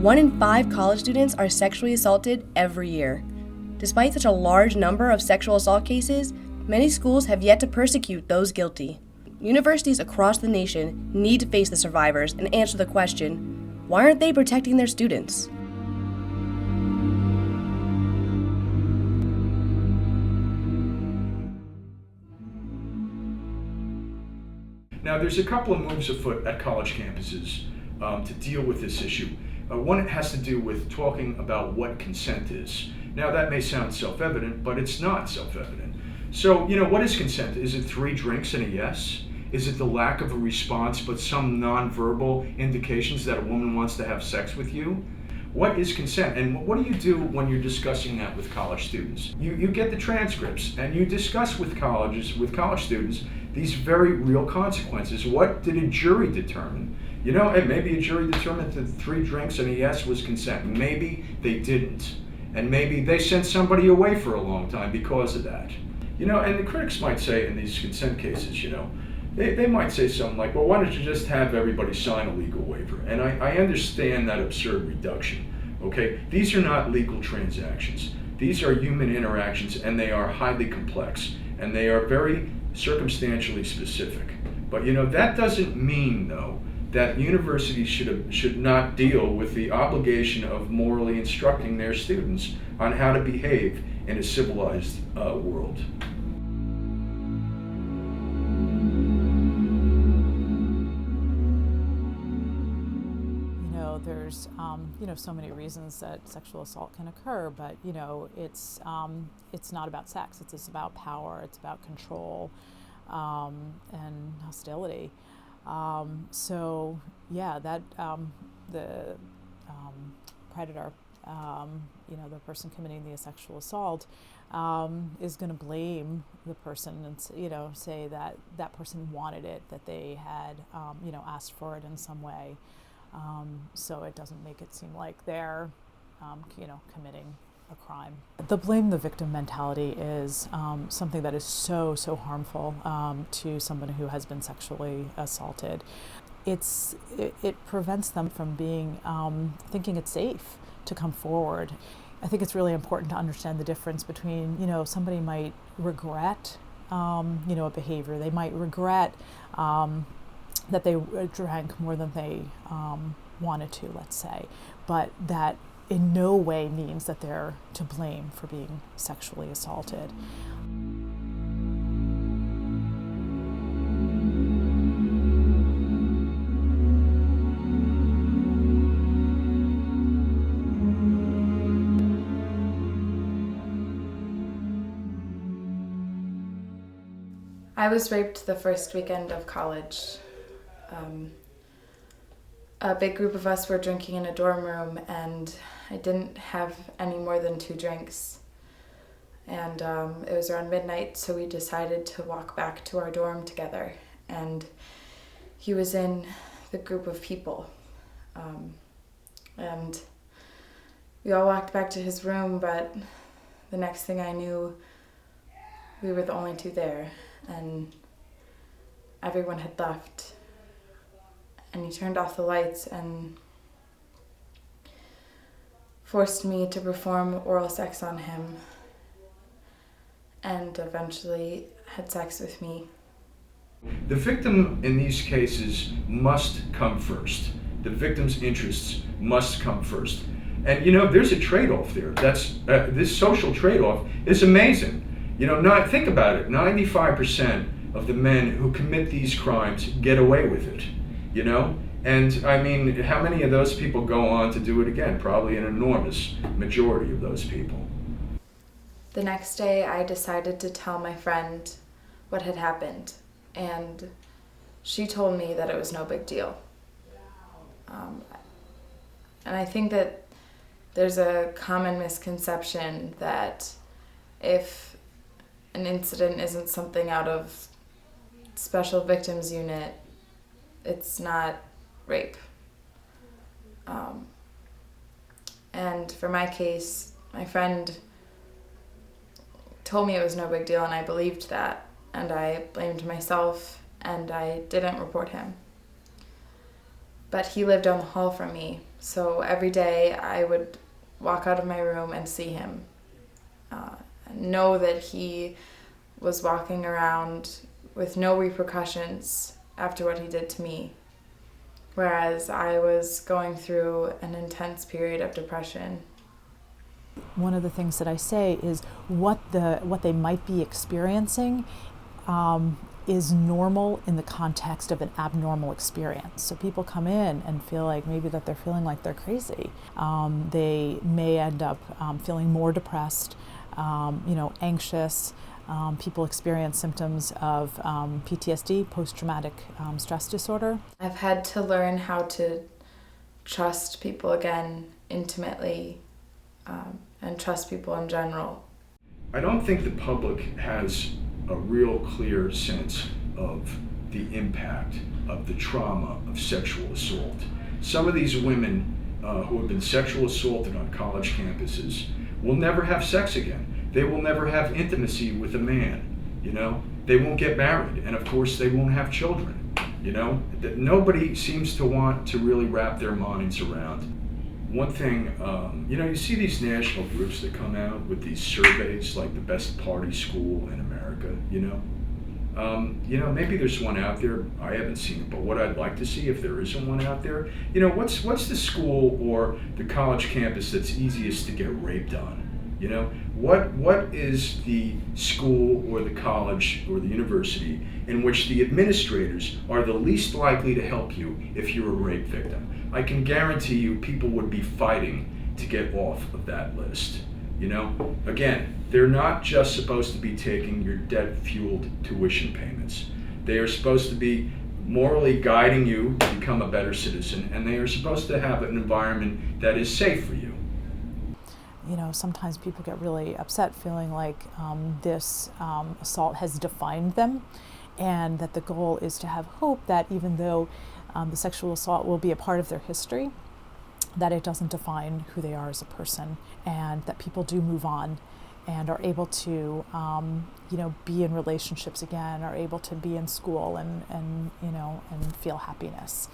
1 in 5 college students are sexually assaulted every year. Despite such a large number of sexual assault cases, many schools have yet to persecute those guilty. Universities across the nation need to face the survivors and answer the question, why aren't they protecting their students? Now, there's a couple of moves afoot at college campuses to deal with this issue. One has to do with talking about what consent is. Now, that may sound self-evident, but it's not self-evident. So, what is consent? Is it 3 drinks and a yes? Is it the lack of a response, but some nonverbal indications that a woman wants to have sex with you? What is consent? And what do you do when you're discussing that with college students? You get the transcripts and you discuss with college students, these very real consequences. What did a jury determine? And maybe a jury determined that 3 drinks and a yes was consent. Maybe they didn't. And maybe they sent somebody away for a long time because of that. And the critics might say in these consent cases, they might say something like, well, why don't you just have everybody sign a legal waiver? And I understand that absurd reduction, okay? These are not legal transactions. These are human interactions, and they are highly complex, and they are very circumstantially specific. But, that doesn't mean, though, that universities should not deal with the obligation of morally instructing their students on how to behave in a civilized world. There's so many reasons that sexual assault can occur, but it's not about sex. It's just about power. It's about control and hostility. The predator, the person committing the sexual assault, is going to blame the person and say that that person wanted it, that they had asked for it in some way. So it doesn't make it seem like they're, committing a crime. The blame the victim mentality is something that is so harmful to someone who has been sexually assaulted. It prevents them from being thinking it's safe to come forward. I think it's really important to understand the difference between, somebody might regret, a behavior. They might regret that they drank more than they wanted to, let's say, but that in no way means that they're to blame for being sexually assaulted. I was raped the first weekend of college. A big group of us were drinking in a dorm room, and I didn't have any more than 2 drinks. And it was around midnight, so we decided to walk back to our dorm together. And he was in the group of people. And we all walked back to his room, but the next thing I knew, we were the only 2 there, and everyone had left. And he turned off the lights and forced me to perform oral sex on him, and eventually had sex with me. The victim in these cases must come first. The victim's interests must come first. And there's a trade-off there. This social trade-off is amazing. Think about it. 95% of the men who commit these crimes get away with it. And I mean, how many of those people go on to do it again? Probably an enormous majority of those people. The next day, I decided to tell my friend what had happened, and she told me that it was no big deal. And I think that there's a common misconception that if an incident isn't something out of Special Victims Unit, it's not rape. And for my case, my friend told me it was no big deal, and I believed that, and I blamed myself, and I didn't report him. But he lived down the hall from me, So every day I would walk out of my room and see him. Know that he was walking around with no repercussions after what he did to me. Whereas I was going through an intense period of depression. One of the things that I say is what they might be experiencing is normal in the context of an abnormal experience. So people come in and feel like maybe that they're feeling like they're crazy. They may end up feeling more depressed, anxious. People experience symptoms of PTSD, post-traumatic stress disorder. I've had to learn how to trust people again intimately, and trust people in general. I don't think the public has a real clear sense of the impact of the trauma of sexual assault. Some of these women who have been sexual assaulted on college campuses will never have sex again. They will never have intimacy with a man, They won't get married, and of course they won't have children, That nobody seems to want to really wrap their minds around. One thing, you see these national groups that come out with these surveys, like the best party school in America, maybe there's one out there. I haven't seen it, but what I'd like to see, if there isn't one out there, what's the school or the college campus that's easiest to get raped on? What is the school or the college or the university in which the administrators are the least likely to help you if you're a rape victim? I can guarantee you people would be fighting to get off of that list. Again, they're not just supposed to be taking your debt-fueled tuition payments. They are supposed to be morally guiding you to become a better citizen, and they are supposed to have an environment that is safe for you. Sometimes people get really upset feeling like this assault has defined them, and that the goal is to have hope that even though the sexual assault will be a part of their history, that it doesn't define who they are as a person, and that people do move on and are able to be in relationships again, are able to be in school and feel happiness.